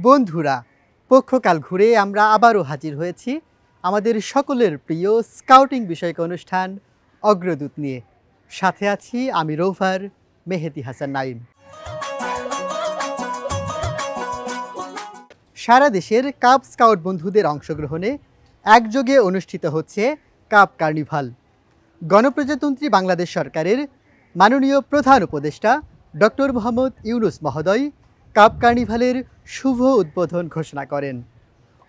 বন্ধুরা, পক্ষকাল ঘুরে আমরা আবারও হাজির হয়েছি আমাদের সকলের প্রিয় স্কাউটিং বিষয়ক অনুষ্ঠান অগ্রদূত নিয়ে। সাথে আছি আমি রোভার মেহেদি হাসান নাইম। সারা দেশের কাব স্কাউট বন্ধুদের অংশগ্রহণে একযোগে অনুষ্ঠিত হচ্ছে কাব কার্নিভাল। গণপ্রজাতন্ত্রী বাংলাদেশ সরকারের মাননীয় প্রধান উপদেষ্টা ডক্টর মোহাম্মদ ইউনুস মহোদয় কাব কার্নিভালের শুভ উদ্বোধন ঘোষণা করেন।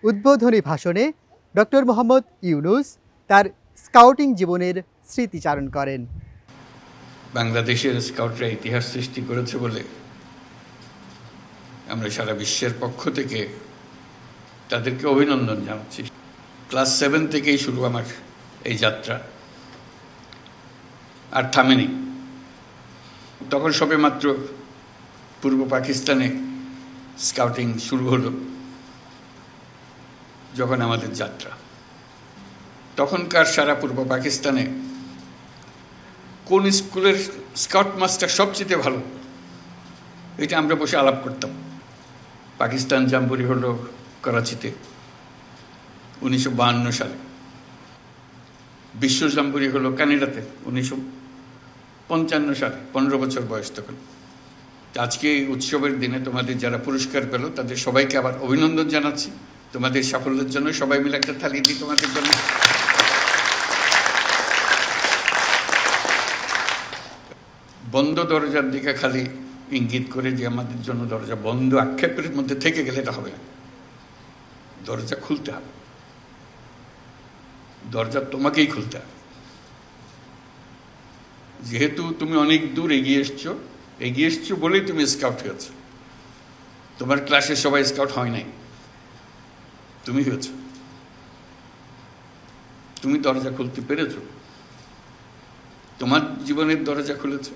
উদ্বোধনী ভাষণে ডক্টর মোহাম্মদ ইউনুস তার স্কাউটিং জীবনের স্মৃতিচারণ করেন। বাংলাদেশের স্কাউটরা ইতিহাস সৃষ্টি করেছে বলে আমরা সারা বিশ্বের পক্ষ থেকে তাদেরকে অভিনন্দন জানাচ্ছি। ক্লাস 7 থেকেই শুরু আমার এই যাত্রা, আর থামেনি। তখন সবে মাত্র পূর্ব পাকিস্তানে স্কাউটিং শুরু হলো। যখন আমাদের যাত্রা, তখনকার সারা পূর্ব পাকিস্তানে কোন স্কুলের স্কাউট মাস্টার সবচেয়ে ভালো, এটা আমরা বসে আলাপ করতাম। পাকিস্তান জাম্বুরি হলো করাচিতে 1952 সালে, বিশ্ব জাম্বুরি হলো কানাডাতে 1955 সালে, 15 বছর বয়স তখন। আজকে এই উৎসবের দিনে তোমাদের যারা পুরস্কার পেল তাদের সবাইকে আবার অভিনন্দন জানাচ্ছি। তোমাদের সাফল্যের জন্য সবাই মিলে একটা থালি দিই তোমাদের জন্য। বন্ধ দরজার দিকে খালি ইঙ্গিত করে যে আমাদের জন্য দরজা বন্ধ আক্ষেপের মধ্যে থেকে গেলে এটা হবে না। দরজা খুলতে হবে, দরজা তোমাকেই খুলতে হবে। যেহেতু তুমি অনেক দূর এগিয়ে এসছো বলেই তুমি স্কাউট হয়েছ। তোমার ক্লাসে সবাই স্কাউট হয় নাই, তুমি হয়েছ। তুমি দরজা খুলতে পেরেছ, তোমার জীবনের দরজা খুলেছ,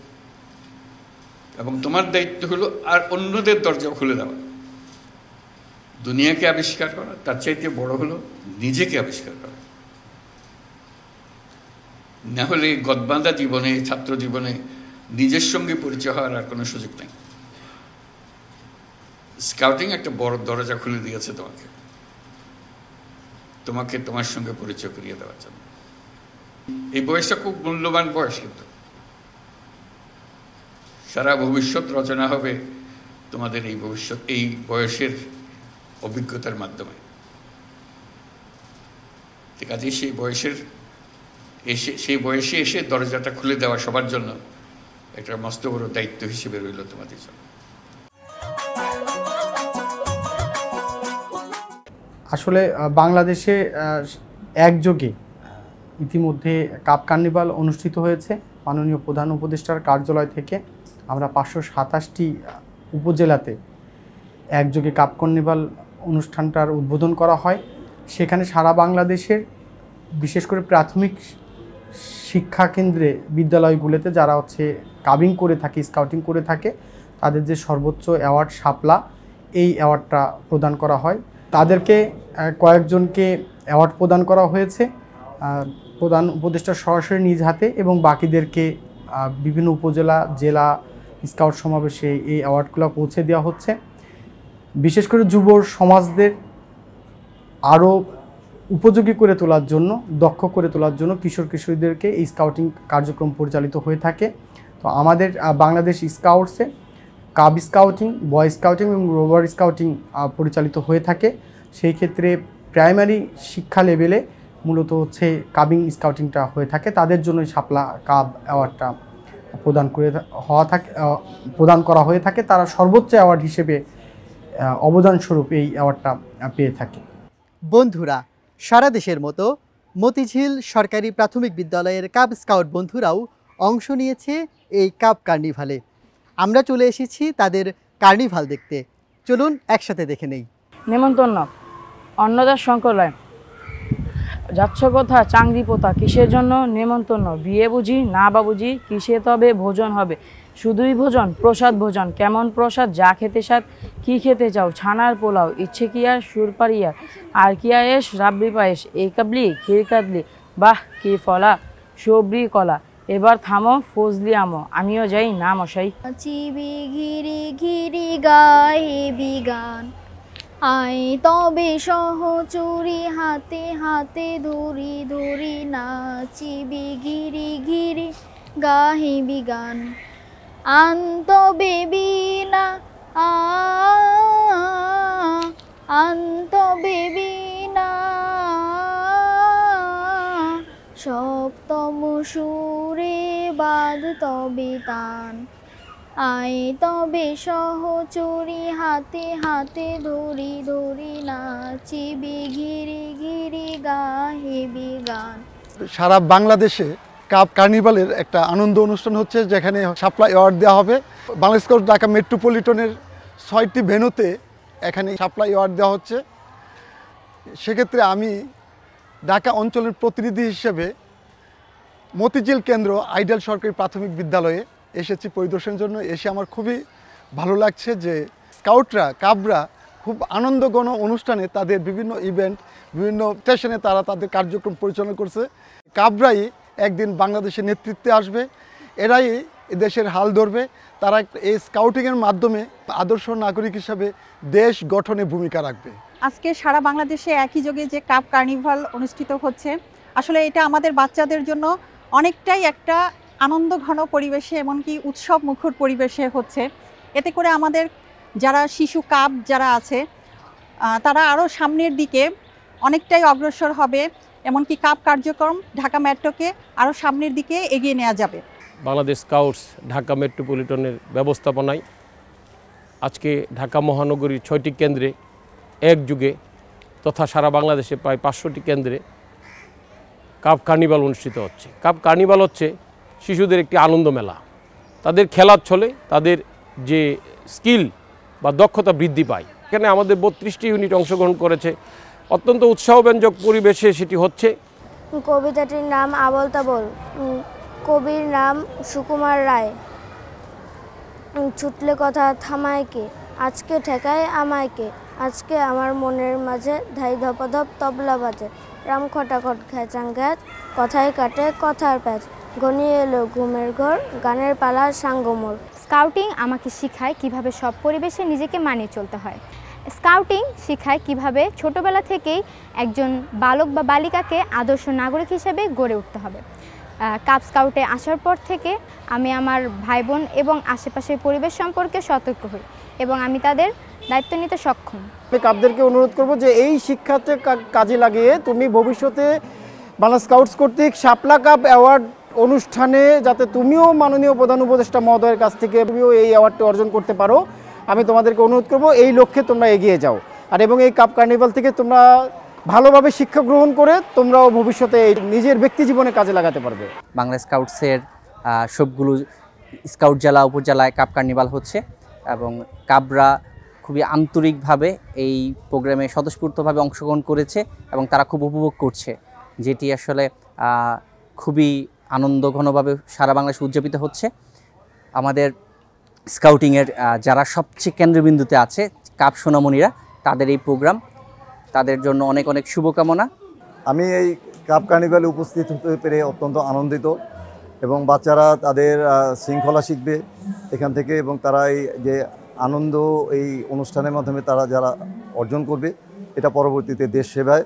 এবং তোমার দায়িত্ব হলো আর অন্যদের দরজা খুলে দেওয়া। দুনিয়াকে আবিষ্কার করা, তার চাইতে বড় হলো নিজেকে আবিষ্কার করা। না হলে গদবাঁধা জীবনে, ছাত্র জীবনে নিজের সঙ্গে পরিচয় হওয়ার আর কোনো সুযোগ নেই। স্কাউটিং একটা বড় দরজা খুলে দিয়েছে তোমাকে তোমার সঙ্গে পরিচয় করিয়ে দেওয়ার জন্য। এই বয়সটা খুব মূল্যবান বয়স, কিন্তু সারা ভবিষ্যৎ রচনা হবে তোমাদের এই বয়সের অভিজ্ঞতার মাধ্যমে। ঠিক আছে, সেই বয়সে এসে দরজাটা খুলে দেওয়া সবার জন্য একটা মস্ত বড় দায়িত্ব হিসেবে রইল তোমাদের জন্য। আসলে বাংলাদেশে একযোগে ইতিমধ্যে কাব কার্নিভাল অনুষ্ঠিত হয়েছে। মাননীয় প্রধান উপদেষ্টার কার্যালয় থেকে আমরা 527টি উপজেলাতে একযোগে কাব কার্নিভাল অনুষ্ঠানটার উদ্বোধন করা হয়। সেখানে সারা বাংলাদেশের বিশেষ করে প্রাথমিক শিক্ষা কেন্দ্রে, বিদ্যালয়গুলোতে যারা কাবিং করে থাকে, স্কাউটিং করে থাকে, তাদের যে সর্বোচ্চ অ্যাওয়ার্ড শাপলা, এই অ্যাওয়ার্ডটা প্রদান করা হয়। তাদেরকে কয়েকজনকে অ্যাওয়ার্ড প্রদান করা হয়েছে প্রধান উপদেষ্টার সরাসরি নিজ হাতে, এবং বাকিদেরকে বিভিন্ন উপজেলা, জেলা স্কাউট সমাবেশে এই অ্যাওয়ার্ডগুলো পৌঁছে দেওয়া হচ্ছে। বিশেষ করে যুব সমাজদের আরও উপযোগী করে তোলার জন্য, দক্ষ করে তোলার জন্য কিশোর কিশোরীদেরকে এই স্কাউটিং কার্যক্রম পরিচালিত হয়ে থাকে। তো আমাদের বাংলাদেশ স্কাউটসে কাব স্কাউটিং, বয় স্কাউটিং এবং রোভার স্কাউটিং পরিচালিত হয়ে থাকে। সেই ক্ষেত্রে প্রাইমারি শিক্ষা লেভেলে মূলত কাবিং স্কাউটিংটা হয়ে থাকে। তাদের জন্যই শাপলা কাব অ্যাওয়ার্ডটা প্রদান করা হয়ে থাকে। তারা সর্বোচ্চ অ্যাওয়ার্ড হিসেবে অবদানস্বরূপ এই অ্যাওয়ার্ডটা পেয়ে থাকে। বন্ধুরা, সারা দেশের মতো মতিঝিল সরকারি প্রাথমিক বিদ্যালয়ের কাব স্কাউট বন্ধুরাও অংশ নিয়েছে এই কাব কার্নিভালে। আমরা চলে এসেছি তাদের কার্নিভাল দেখতে। চলুন একসাথে দেখে নেই। নেমন্তন্ন অন্নদার শঙ্করলয় যাচ্ছ কথা চাংরি পোতা, কিসের জন্য নেমন্তন্ন? বিয়ে বুঝি না বাবুজি, কিসে তবে ভোজন হবে? শুধুই ভোজন, প্রসাদ ভোজন। কেমন প্রসাদ? যা খেতে স্বাদ। কি খেতে চাও? ছানার পোলাও, ইচ্ছে কি আর সুরপারিয়ার, আর কি আয়েস রাবড়ি পায়েস, এই কাবলি ক্ষীর কাদলি, বাহ কি ফলা সবরি কলা। এবার থামো ফজলি আমো, আমিও যাই না মশাই। চিবি ঘিরি ঘিরি গায়ে বিগান, আয় তবে সহচরী হাতে হাতে ধরি ধরি নাচিবি গিরি গিরি গাহিবি গান আন্ত বেবিনা আন্ত বেবিনা সপ্তম সুরে বাদ তবে তান আয় তবে সহচরী হাতে হাতে ধরি ধরি নাচিবি ঘিরি ঘিরি গাহিবি গান। সারা বাংলাদেশে কাপ কার্নিভালের একটা আনন্দ অনুষ্ঠান হচ্ছে, যেখানে শাপলা অ্যাওয়ার্ড দেওয়া হবে। বাংলাদেশ স্কাউট ঢাকা মেট্রোপলিটনের 6টি ভেন্যুতে এখানে শাপলা অ্যাওয়ার্ড দেওয়া হচ্ছে। সেক্ষেত্রে আমি ঢাকা অঞ্চলের প্রতিনিধি হিসেবে মতিঝিল কেন্দ্র আইডিয়াল সরকারি প্রাথমিক বিদ্যালয়ে এসেছি পরিদর্শনের জন্য। এসে আমার খুবই ভালো লাগছে যে স্কাউটরা কাবরা খুব আনন্দঘন অনুষ্ঠানে তাদের বিভিন্ন ইভেন্ট বিভিন্ন স্টেশনে তারা তাদের কার্যক্রম পরিচালনা করছে। কাবরাই একদিন বাংলাদেশের নেতৃত্বে আসবে, এরাই দেশের হাল ধরবে। তারা এই স্কাউটিংয়ের মাধ্যমে আদর্শ নাগরিক হিসাবে দেশ গঠনে ভূমিকা রাখবে। আজকে সারা বাংলাদেশে একই যোগে যে কাপ কার্নিভাল অনুষ্ঠিত হচ্ছে, আসলে এটা আমাদের বাচ্চাদের জন্য অনেকটাই একটা আনন্দ ঘন পরিবেশে এমনকি উৎসব মুখর পরিবেশে হচ্ছে। এতে করে আমাদের যারা শিশু কাপ যারা আছে তারা আরও সামনের দিকে অনেকটাই অগ্রসর হবে, এমনকি কাপ কার্যক্রম ঢাকা মেট্রোকে আরও সামনের দিকে এগিয়ে নেওয়া যাবে। বাংলাদেশ স্কাউটস ঢাকা মেট্রোপলিটনের ব্যবস্থাপনায় আজকে ঢাকা মহানগরীর 6টি কেন্দ্রে একযুগে তথা সারা বাংলাদেশে প্রায় 500টি কেন্দ্রে কাপ কার্নিভাল অনুষ্ঠিত হচ্ছে। কাপ কার্নিভাল হচ্ছে শিশুদের একটি আনন্দ মেলা। তাদের খেলার ছলে তাদের যে স্কিল বা দক্ষতা বৃদ্ধি পায়। এখানে আমাদের 32টি ইউনিট অংশগ্রহণ করেছে। অত্যন্ত উৎসাহব্যঞ্জক পরিবেশে সেটি হচ্ছে। কবিতাটির নাম আবল তাবল, কবির নাম সুকুমার রায়। ছুটলে কথা থামায় কে, আজকে ঠেকায় আমায় কে, আজকে আমার মনের মাঝে ধাই ধপধপ তবলা বাজে, রাম খটাখট ঘ্যাচাং ঘ্যাচ, কথায় কাটে কথার প্যাচ, ঘনিয়ে এলো ঘুমের ঘর, গানের পালা সাঙ্গমোর। স্কাউটিং আমাকে শেখায় কিভাবে সব পরিবেশে নিজেকে মানিয়ে চলতে হয়। স্কাউটিং শেখায় কিভাবে ছোটবেলা থেকেই একজন বালক বা বালিকাকে আদর্শ নাগরিক হিসেবে গড়ে উঠতে হবে। কাপ স্কাউটে আসার পর থেকে আমি আমার ভাই বোন এবং আশেপাশের পরিবেশ সম্পর্কে সতর্ক হই এবং আমি তাদের দায়িত্ব নিতে সক্ষম। আমি কাপদেরকে অনুরোধ করব যে এই শিক্ষাকে কাজে লাগিয়ে তুমি ভবিষ্যতে বাংলা স্কাউটস কর্তৃক শাপলা কাপ অ্যাওয়ার্ড অনুষ্ঠানে যাতে তুমিও মাননীয় প্রধান উপদেষ্টা মহোদয়ের কাছ থেকে তুমিও এই অ্যাওয়ার্ডটি অর্জন করতে পারো, আমি তোমাদেরকে অনুরোধ করব এই লক্ষ্যে তোমরা এগিয়ে যাও। আর এবং এই কাপ কার্নিভাল থেকে তোমরা ভালোভাবে শিক্ষা গ্রহণ করে তোমরাও ভবিষ্যতে নিজের ব্যক্তি জীবনে কাজে লাগাতে পারবে। বাংলা স্কাউটসের সবগুলো স্কাউট জেলা উপজেলায় কাপ কার্নিভাল হচ্ছে এবং কাবরা খুবই আন্তরিকভাবে এই প্রোগ্রামে স্বতঃস্ফূর্তভাবে অংশগ্রহণ করেছে এবং তারা খুব উপভোগ করছে, যেটি আসলে খুবই আনন্দঘনভাবে সারা বাংলাদেশে উদযাপিত হচ্ছে। আমাদের স্কাউটিংয়ের যারা সবচেয়ে কেন্দ্রবিন্দুতে আছে কাপ সোনামণিরা, তাদের এই প্রোগ্রাম, তাদের জন্য অনেক অনেক শুভকামনা। আমি এই কাপ কার্নিভালে উপস্থিত হতে পেরে অত্যন্ত আনন্দিত এবং বাচ্চারা তাদের শৃঙ্খলা শিখবে এখান থেকে এবং তারা এই যে আনন্দ এই অনুষ্ঠানের মাধ্যমে তারা যারা অর্জন করবে এটা পরবর্তীতে দেশ সেবায়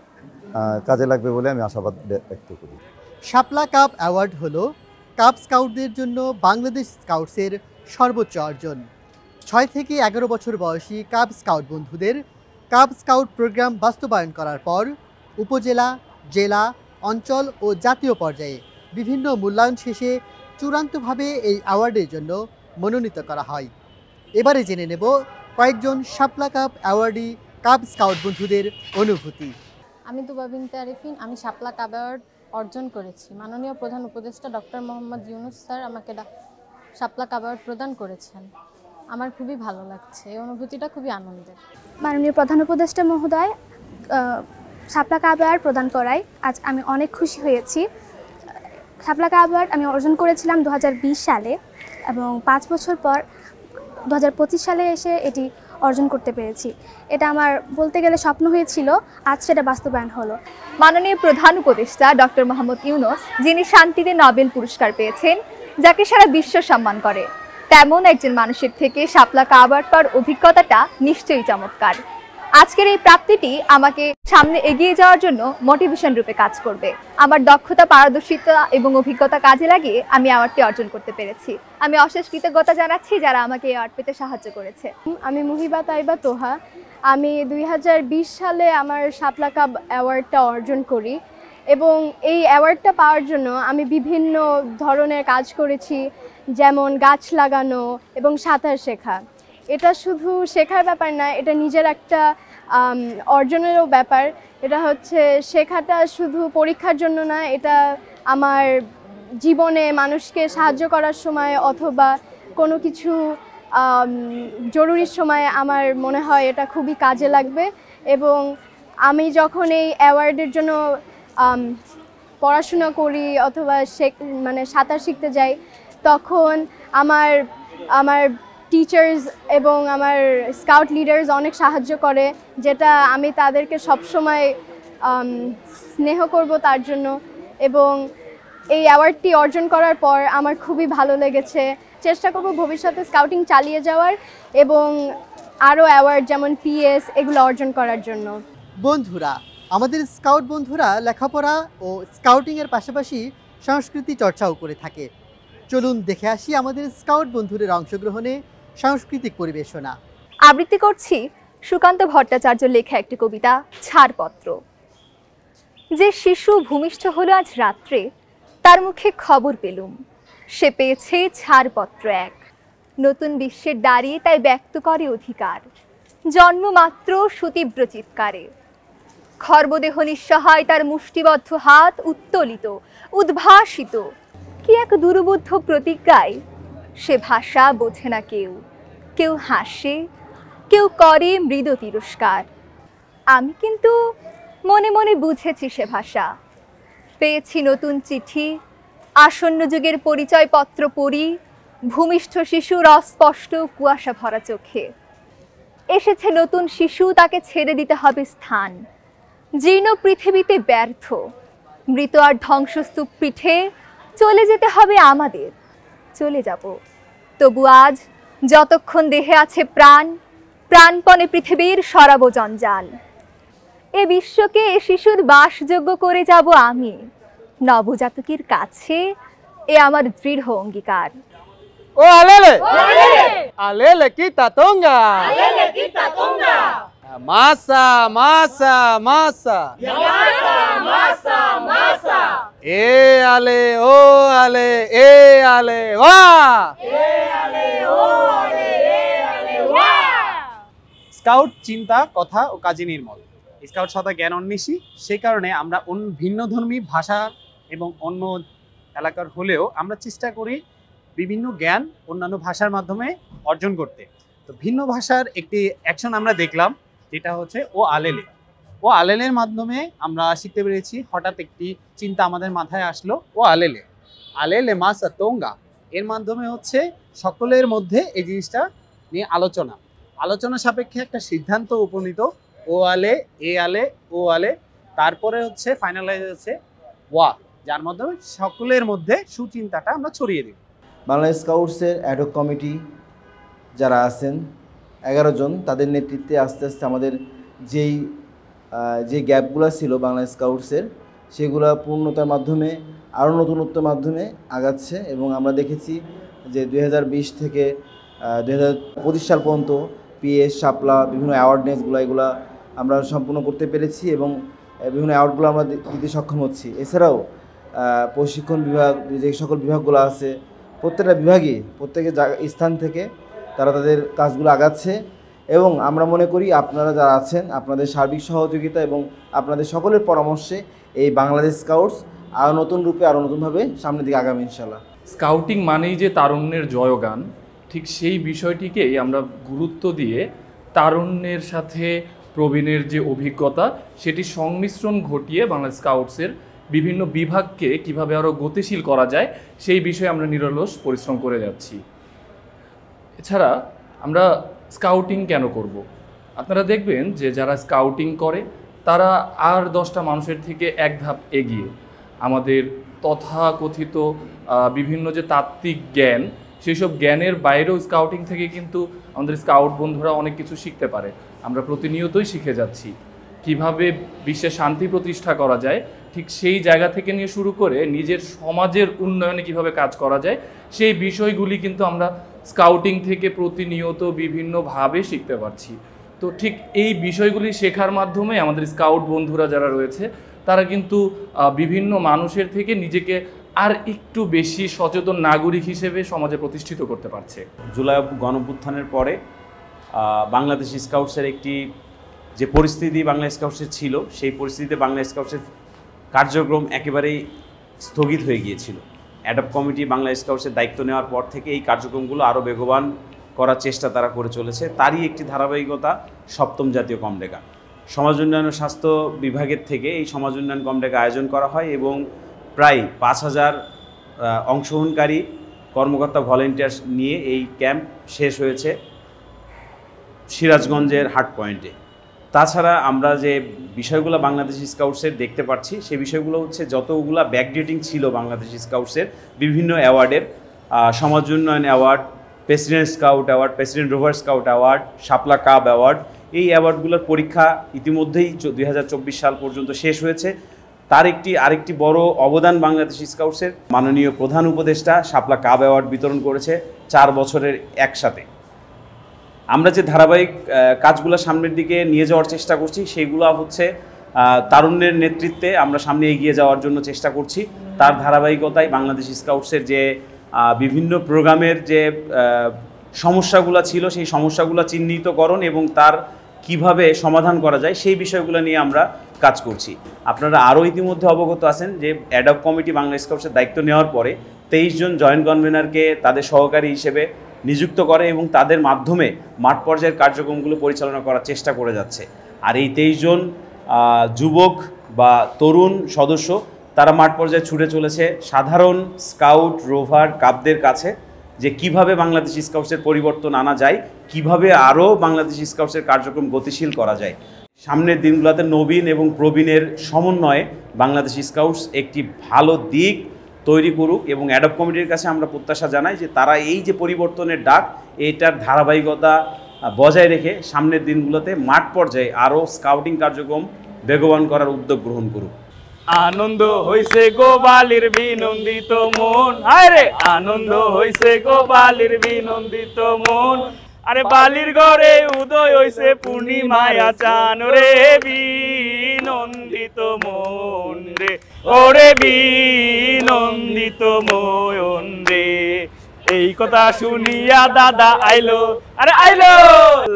কাজে লাগবে বলে আমি আশাবাদ ব্যক্ত করি। শাপলা কাপ অ্যাওয়ার্ড হলো কাপ স্কাউটদের জন্য বাংলাদেশ স্কাউটসের সর্বোচ্চ অর্জন। 6 থেকে 11 বছর বয়সী কাপ স্কাউট বন্ধুদের কাপ স্কাউট প্রোগ্রাম বাস্তবায়ন করার পর উপজেলা, জেলা, অঞ্চল ও জাতীয় পর্যায়ে বিভিন্ন মূল্যায়ন শেষে চূড়ান্তভাবে এই অ্যাওয়ার্ডের জন্য মনোনীত করা হয়। এবারে জেনে নেব কয়েকজন শাপলা কাপ অ্যাওয়ার্ডি কাপ স্কাউট বন্ধুদের অনুভূতি। আমি তুবা বিনতে আরিফিন, আমি শাপলা কাপ অ্যাওয়ার্ড অর্জন করেছি। মাননীয় প্রধান উপদেষ্টা ডক্টর মোহাম্মদ ইউনুস স্যার আমাকে শাপলা কাপ অ্যাওয়ার্ড প্রদান করেছেন। আমার খুবই ভালো লাগছে, এই অনুভূতিটা খুবই আনন্দের। মাননীয় প্রধান উপদেষ্টা মহোদয় শাপলা কাপ অ্যাওয়ার্ড প্রদান করায় আজ আমি অনেক খুশি হয়েছি। শাপলা কাপ অ্যাওয়ার্ড আমি অর্জন করেছিলাম 2020 সালে এবং 5 বছর পর 2025 সালে এসে এটি অর্জন করতে পেরেছি। এটা আমার বলতে গেলে স্বপ্ন হয়েছিল, আজ সেটা বাস্তবায়ন হলো। মাননীয় প্রধান উপদেষ্টা ডক্টর মোহাম্মদ ইউনুস, যিনি শান্তিতে নোবেল পুরস্কার পেয়েছেন, যাকে সারা বিশ্ব সম্মান করে, তেমন একজন মানুষের থেকে শাপলা কাপ অ্যাওয়ার্ড পাওয়ার অভিজ্ঞতাটা নিশ্চয়ই চমৎকার। আজকের এই প্রাপ্তিটি আমাকে সামনে এগিয়ে যাওয়ার জন্য মোটিভেশন রূপে কাজ করবে। আমার দক্ষতা, পারদর্শিতা এবং অভিজ্ঞতা কাজে লাগিয়ে আমি অ্যাওয়ার্ডটি অর্জন করতে পেরেছি। আমি অশেষ কৃতজ্ঞতা জানাচ্ছি যারা আমাকে এই অ্যাওয়ার্ড পেতে সাহায্য করেছে। আমি মুহিবা তাইবা তোহা। আমি 2020 সালে আমার শাপলা কাপ অ্যাওয়ার্ডটা অর্জন করি এবং এই অ্যাওয়ার্ডটা পাওয়ার জন্য আমি বিভিন্ন ধরনের কাজ করেছি, যেমন গাছ লাগানো এবং সাঁতার শেখা। এটা শুধু শেখার ব্যাপার না, এটা নিজের একটা অর্জনেরও ব্যাপার। এটা হচ্ছে শেখাটা শুধু পরীক্ষার জন্য না, এটা আমার জীবনে মানুষকে সাহায্য করার সময় অথবা কোনো কিছু জরুরি সময় আমার মনে হয় এটা খুবই কাজে লাগবে। এবং আমি যখন এই অ্যাওয়ার্ডের জন্য পড়াশোনা করি অথবা মানে সাঁতার শিখতে যাই, তখন আমার টিচার্স এবং আমার স্কাউট লিডার্স অনেক সাহায্য করে, যেটা আমি তাদেরকে সবসময় স্নেহ করব তার জন্য। এবং এই অ্যাওয়ার্ডটি অর্জন করার পর আমার খুবই ভালো লেগেছে। চেষ্টা করব ভবিষ্যতে স্কাউটিং চালিয়ে যাওয়ার এবং আরও অ্যাওয়ার্ড যেমন পিএস এগুলো অর্জন করার জন্য। বন্ধুরা, আমাদের স্কাউট বন্ধুরা লেখাপড়া ও স্কাউটিংয়ের পাশাপাশি সংস্কৃতি চর্চাও করে থাকে। চলুন দেখে আসি আমাদের স্কাউট বন্ধুদের অংশগ্রহণে সাংস্কৃতিক পরিবেশনা। আবৃত্তি করছি সুকান্ত ভট্টাচার্য লেখা একটি কবিতা, ছাড়পত্র। যে শিশু ভূমিষ্ঠ হলো আজ রাত্রে, তার মুখে খবর পেলুম, সে পেয়েছে ছাড়পত্র এক। নতুন বিশ্বের দাঁড়িয়ে তাই ব্যক্ত করে অধিকার, জন্মমাত্র সুতীব্র চিৎকারে। খর্বদেহ নিঃসহায়, তার মুষ্টিবদ্ধ হাত উত্তোলিত, উদ্ভাসিত কি এক দুর্বোধ্য প্রতিজ্ঞায়। সে ভাষা বোঝে না কেউ, কেউ হাসে, কেউ করে মৃদু তিরস্কার। আমি কিন্তু মনে মনে বুঝেছি সে ভাষা। পেয়েছি নতুন চিঠি, আসন্ন যুগের পরিচয়পত্র পড়ি, ভূমিষ্ঠ শিশুর অস্পষ্ট কুয়াশা ভরা চোখে। এসেছে নতুন শিশু, তাকে ছেড়ে দিতে হবে স্থান। জীর্ণ পৃথিবীতে ব্যর্থ, মৃত আর ধ্বংসস্তূপ পিঠে চলে যেতে হবে আমাদের। চলে যাব, তবু আজ যতক্ষণ দেহে আছে প্রাণ, প্রাণপণে পৃথিবীর সরাব জঞ্জাল। এ বিশ্বকে এ শিশুর বাসযোগ্য করে যাব আমি, নবজাতকের কাছে এ আমার দৃঢ় অঙ্গীকার। ও আলেলে আলেলে quita tonga, alele quita tonga, masa masa masa, masa masa masa, e ale o ale e ale wa, e ale o ale e ale wa। Scout চিন্তা, কথা ও কাজে নির্মল। স্কাউট সদা জ্ঞান অন্বেষী, সেই কারণে আমরা ভিন্নধর্মী ভাষা এবং অন্য এলাকার হলেও আমরা চেষ্টা করি বিভিন্ন জ্ঞান অন্যান্য ভাষার মাধ্যমে অর্জন করতে। তো ভিন্ন ভাষার একটি অ্যাকশন আমরা দেখলাম, যেটা হচ্ছে ও আলেলে। ও আলেলের মাধ্যমে আমরা শিখতে পেরেছি, হঠাৎ একটি চিন্তা আমাদের মাথায় আসলো, ও আলেলে আলেলে মাসা তোঙ্গা। এর মাধ্যমে হচ্ছে সকলের মধ্যে এই জিনিসটা নিয়ে আলোচনা সাপেক্ষে একটা সিদ্ধান্ত উপনীত, ও আলে এ আলে ও আলে, তারপরে হচ্ছে ফাইনালাইজ হচ্ছে ওয়া, যার মাধ্যমে সকলের মধ্যে সুচিন্তাটা আমরা ছড়িয়ে দিই। বাংলাদেশ স্কাউটসের অ্যাডহক কমিটি যারা আছেন 11 জন, তাদের নেতৃত্বে আস্তে আস্তে আমাদের যে গ্যাপগুলো ছিল বাংলাদেশ স্কাউটসের, সেগুলো পূর্ণতার মাধ্যমে আরও নতুনত্বের মাধ্যমে আগাচ্ছে। এবং আমরা দেখেছি যে 2020 থেকে 2025 সাল পর্যন্ত পিএস, শাপলা, বিভিন্ন অ্যাওয়ার্ডনেসগুলো এগুলো আমরা সম্পূর্ণ করতে পেরেছি এবং বিভিন্ন অ্যাওয়ার্ডগুলো আমরা দিতে সক্ষম হচ্ছি। এছাড়াও প্রশিক্ষণ বিভাগ, যে সকল বিভাগগুলো আছে, প্রত্যেকটা বিভাগই প্রত্যেকের স্থান থেকে তারা তাদের কাজগুলো আগাচ্ছে। এবং আমরা মনে করি আপনারা যারা আছেন, আপনাদের সার্বিক সহযোগিতা এবং আপনাদের সকলের পরামর্শে এই বাংলাদেশ স্কাউটস আরও নতুন রূপে, আরও নতুনভাবে সামনের দিকে আগামী ইনশাল্লাহ। স্কাউটিং মানেই যে তারুণ্যের জয়গান, ঠিক সেই বিষয়টিকেই আমরা গুরুত্ব দিয়ে তারুণ্যের সাথে প্রবীণের যে অভিজ্ঞতা, সেটি সংমিশ্রণ ঘটিয়ে বাংলাদেশ স্কাউটসের বিভিন্ন বিভাগকে কিভাবে আরও গতিশীল করা যায় সেই বিষয়ে আমরা নিরলস পরিশ্রম করে যাচ্ছি। এছাড়া আমরা স্কাউটিং কেন করব? আপনারা দেখবেন যে যারা স্কাউটিং করে তারা আর 10টা মানুষের থেকে এক ধাপ এগিয়ে। আমাদের তথাকথিত বিভিন্ন যে তাত্ত্বিক জ্ঞান, সেই সব জ্ঞানের বাইরেও স্কাউটিং থেকে কিন্তু আমাদের স্কাউট বন্ধুরা অনেক কিছু শিখতে পারে। আমরা প্রতিনিয়তই শিখে যাচ্ছি। কিভাবে বিশ্বে শান্তি প্রতিষ্ঠা করা যায়, ঠিক সেই জায়গা থেকে নিয়ে শুরু করে নিজের সমাজের উন্নয়নে কিভাবে কাজ করা যায়, সেই বিষয়গুলি কিন্তু আমরা স্কাউটিং থেকে প্রতিনিয়ত বিভিন্নভাবে শিখতে পারছি। তো ঠিক এই বিষয়গুলি শেখার মাধ্যমে আমাদের স্কাউট বন্ধুরা যারা রয়েছে তারা কিন্তু বিভিন্ন মানুষের থেকে নিজেকে আর একটু বেশি সচেতন নাগরিক হিসেবে সমাজে প্রতিষ্ঠিত করতে পারছে। জুলাই গণঅভ্যুত্থানের পরে বাংলাদেশ স্কাউটসের একটি যে পরিস্থিতি বাংলা স্কাউটসের ছিল, সেই পরিস্থিতিতে বাংলা স্কাউটসের কার্যক্রম একেবারেই স্থগিত হয়ে গিয়েছিল। অ্যাডপ কমিটি বাংলা স্কাউটসের দায়িত্ব নেওয়ার পর থেকে এই কার্যক্রমগুলো আরও বেগবান করার চেষ্টা তারা করে চলেছে। তারই একটি ধারাবাহিকতা সপ্তম জাতীয় কমডেকা। সমাজ উন্নয়ন ও স্বাস্থ্য বিভাগের থেকে এই সমাজ উন্নয়ন কমডেকা আয়োজন করা হয় এবং প্রায় 5000 অংশগ্রহণকারী কর্মকর্তা ভলেন্টিয়ার্স নিয়ে এই ক্যাম্প শেষ হয়েছে সিরাজগঞ্জের হাট পয়েন্টে। তাছাড়া আমরা যে বিষয়গুলো বাংলাদেশ স্কাউটসের দেখতে পাচ্ছি সেই বিষয়গুলো হচ্ছে যতগুলো ব্যাকডেটিং ছিল বাংলাদেশ স্কাউটসের বিভিন্ন অ্যাওয়ার্ডের, সমাজ উন্নয়ন award, president scout award, president rover scout award, Shapla cup award, এই অ্যাওয়ার্ডগুলোর পরীক্ষা ইতিমধ্যেই 2024 সাল পর্যন্ত শেষ হয়েছে। তার আরেকটি বড় অবদান বাংলাদেশ স্কাউটসের মাননীয় প্রধান উপদেষ্টা শাপলা কাপ অ্যাওয়ার্ড বিতরণ করেছে 4 বছরের একসাথে। আমরা যে ধারাবাহিক কাজগুলো সামনের দিকে নিয়ে যাওয়ার চেষ্টা করছি সেইগুলো হচ্ছে তারুণ্যের নেতৃত্বে আমরা সামনে এগিয়ে যাওয়ার জন্য চেষ্টা করছি। তার ধারাবাহিকতায় বাংলাদেশ স্কাউটসের যে বিভিন্ন প্রোগ্রামের যে সমস্যাগুলো ছিল সেই সমস্যাগুলো চিহ্নিতকরণ এবং তার কিভাবে সমাধান করা যায় সেই বিষয়গুলো নিয়ে আমরা কাজ করছি। আপনারা আরও ইতিমধ্যে অবগত আছেন যে অ্যাডপ কমিটি বাংলা স্কাউটসের দায়িত্ব নেওয়ার পরে 23 জন জয়েন্ট কনভেনারকে তাদের সহকারী হিসেবে নিযুক্ত করে এবং তাদের মাধ্যমে মাঠ পর্যায়ের কার্যক্রমগুলো পরিচালনা করার চেষ্টা করে যাচ্ছে। আর এই 23 জন যুবক বা তরুণ সদস্য তারা মাঠ পর্যায়ে ছুটে চলেছে সাধারণ স্কাউট রোভার কাপদের কাছে যে কিভাবে বাংলাদেশ স্কাউটসের পরিবর্তন আনা যায়, কিভাবে আরও বাংলাদেশ স্কাউটসের কার্যক্রম গতিশীল করা যায়। সামনের দিনগুলোতে নবীন এবং প্রবীণের সমন্বয়ে বাংলাদেশ স্কাউটস একটি ভালো দিক তৈরি করুক এবং অ্যাডপ কমিটির কাছে আমরা প্রত্যাশা জানাই যে তারা এই যে পরিবর্তনের ডাক এটার ধারাবাহিকতা বজায় রেখে সামনের দিনগুলোতে মাঠ পর্যায়ে আরও স্কাউটিং কার্যক্রম বেগবান করার উদ্যোগ গ্রহণ করুক। আনন্দ হইছে গো বালির বিনন্দিত মন, আরে আনন্দ হইছে গো বালির বিনন্দিত মন, আরে বালির ঘরে উদয় হইছে পূর্ণিমায়া চান রে বিনন্দিত মন রে, ওরে বিনন্দিত মন রে। এই কথা শুনিয়া দাদা আইলো, আরে আইলো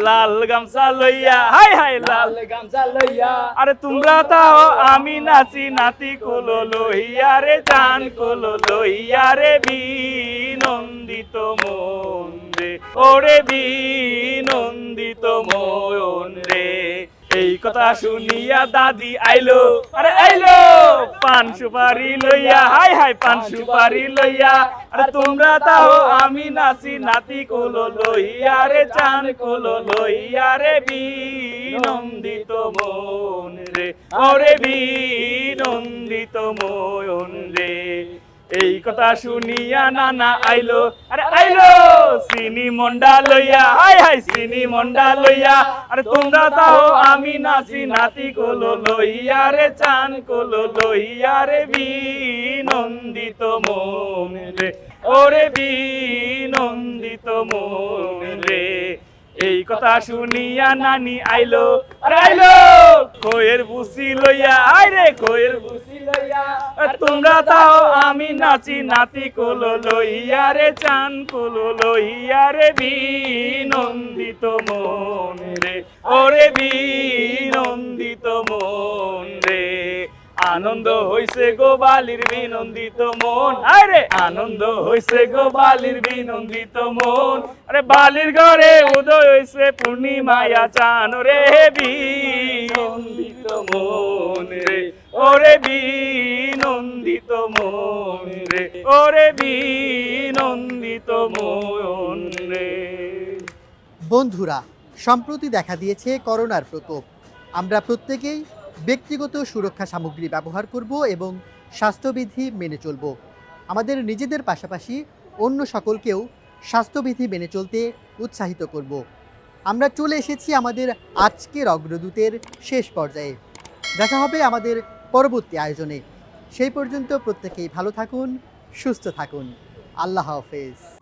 লাল গামছা লইয়া, হাই হাই লাল গামছা লইয়া, আরে তোমরা তাও আমি নাচি নাতি কোলো লইয়া রে, চান কোলো লইয়া রে বিনন্দিত মন রে, ওরে বিনন্দিত মন রে। এই কথা শুনিয়া দাদি আইলো, আরে আইলো পান সুপারি লইয়া, হাই হাই পান সুপারি লইয়া, আরে তোমরা তাও আমি নাচি নাতি কোলো লইয়া রে, চান কোলো লইয়া রে বিনন্দিত মন রে, ওরে বিনন্দিত মন রে। এই কথা শুনিয়া নানা আইলো, আরে আইলো চিনি মন্ডা লইয়া, হাই হাই চিনি মন্ডা লইয়া, আরে তোমরা তাও আমি নাচি নাতি কোলো লইয়া রে, চান কোলো লইয়া রে বিনন্দিত মন রে, ওরে বিনন্দিত মন রে। এই কথা শুনিয়া নানি আইলো, আরে আইলো কোয়ের বুসি লইয়া, আই রে কোয়ের বুসি লইয়া, তোমরা তাও আমি নাচি নাতি কোলো লইয়া রে, চান কোলো লইয়া রে বিনন্দিত মন রে, ওরে বিনন্দিত মন রে। আনন্দ হইছে গো বালির বিনন্দিত মন, আরে আনন্দ হইছে গো বালির বিনন্দিত মন, আরে বালির ঘরে উদয় হইছে পূর্ণিমায়া চান রে বিনন্দিত মন রে, ওরে বিনন্দিত মন রে, ওরে বিনন্দিত মন রে। বন্ধুরা, সম্প্রতি দেখা দিয়েছে করোনার প্রকোপ। আমরা প্রত্যেকেই ব্যক্তিগত সুরক্ষা সামগ্রী ব্যবহার করব এবং স্বাস্থ্যবিধি মেনে চলব। আমাদের নিজেদের পাশাপাশি অন্য সকলকেও স্বাস্থ্যবিধি মেনে চলতে উৎসাহিত করব। আমরা চলে এসেছি আমাদের আজকের অগ্রদূতের শেষ পর্যায়ে। দেখা হবে আমাদের পরবর্তী আয়োজনে। সেই পর্যন্ত প্রত্যেকেই ভালো থাকুন, সুস্থ থাকুন। আল্লাহ হাফেজ।